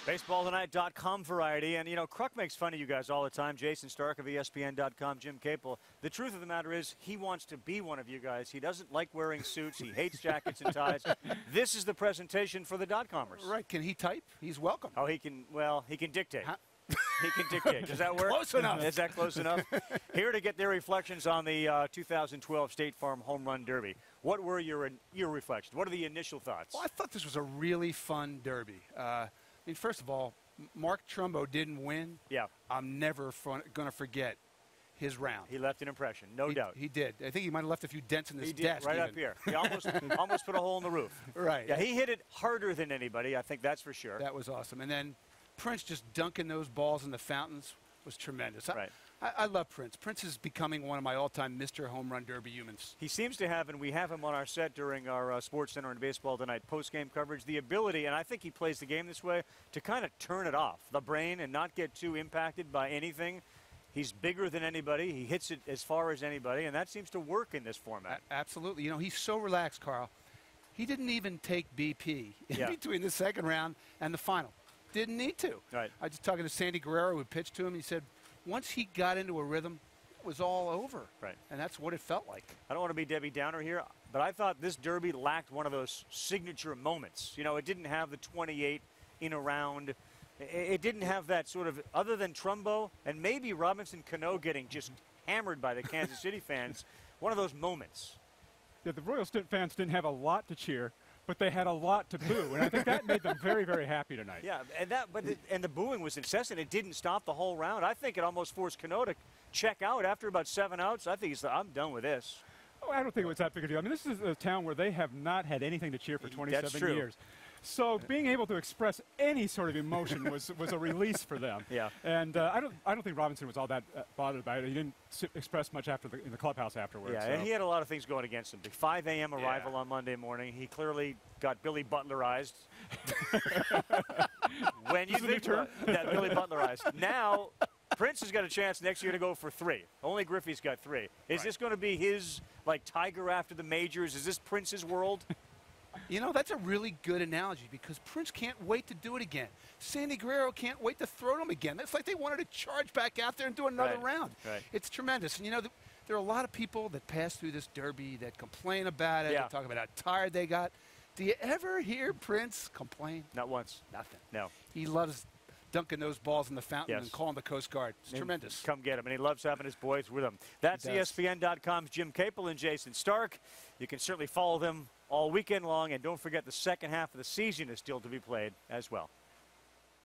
BaseballTonight.com variety. And, you know, Kruk makes fun of you guys all the time. Jayson Stark of ESPN.com, Jim Caple. The truth of the matter is he wants to be one of you guys. He doesn't like wearing suits. He hates jackets and ties. This is the presentation for the .comers. Right. Can he type? He's welcome. Oh, he can, well, he can dictate. He can dictate. Does that work? Close enough. Is that close enough? Here to get their reflections on the 2012 State Farm Home Run Derby. What were your reflections? What are the initial thoughts? Well, I thought this was a really fun derby. I mean, first of all, Mark Trumbo didn't win. Yeah. I'm never going to forget his round. He left an impression, no doubt. He did. I think he might have left a few dents in his desk. He did, right even. up here. He almost put a hole in the roof. Right. Yeah, he hit it harder than anybody, I think that's for sure. That was awesome. And then Prince just dunking those balls in the fountains was tremendous. Right. I love Prince. Prince is becoming one of my all-time Mr. Home Run Derby humans. He seems to have, and we have him on our set during our Sports Center and Baseball Tonight post-game coverage, the ability, and I think he plays the game this way, to kind of turn it off, the brain, and not get too impacted by anything. He's bigger than anybody. He hits it as far as anybody, and that seems to work in this format. Absolutely. You know, he's so relaxed, Carl. He didn't even take BP in between the second round and the final. Didn't need to. Right. I was just talking to Sandy Guerrero, who pitched to him. He said once he got into a rhythm, it was all over. Right. And that's what it felt like. I don't want to be Debbie Downer here, but I thought this derby lacked one of those signature moments. You know, it didn't have the 28 in a round. It didn't have that sort of, other than Trumbo and maybe Robinson Cano getting just hammered by the Kansas City fans, one of those moments. Yeah, the Royals fans didn't have a lot to cheer, but they had a lot to boo, and I think that made them very, very happy tonight. Yeah, and the booing was incessant. It didn't stop the whole round. I think it almost forced Cano to check out after about 7 outs. I think he's like, I'm done with this. Oh, I don't think it was that big a deal. I mean, this is a town where they have not had anything to cheer for 27 years. So being able to express any sort of emotion was a release for them. Yeah. And I don't think Robinson was all that bothered by it. He didn't express much in the clubhouse afterwards. Yeah, so. and he had a lot of things going against him. The 5 a.m. arrival on Monday morning. He clearly got Billy Butlerized. When you think that Billy Butlerized. Now, Prince has got a chance next year to go for 3. Only Griffey's got 3. Is this going to be his, like, Tiger after the majors? Is this Prince's world? You know, that's a really good analogy because Prince can't wait to do it again. Sandy Guerrero can't wait to throw them again. It's like they wanted to charge back out there and do another round. Right. It's tremendous. And, you know, there are a lot of people that pass through this derby that complain about it, that talk about how tired they got. Do you ever hear Prince complain? Not once. Nothing. No. He loves dunking those balls in the fountain and calling the Coast Guard. It's tremendous. Come get him. And he loves having his boys with him. That's ESPN.com's Jim Caple and Jayson Stark. You can certainly follow them all weekend long. And don't forget the second half of the season is still to be played as well.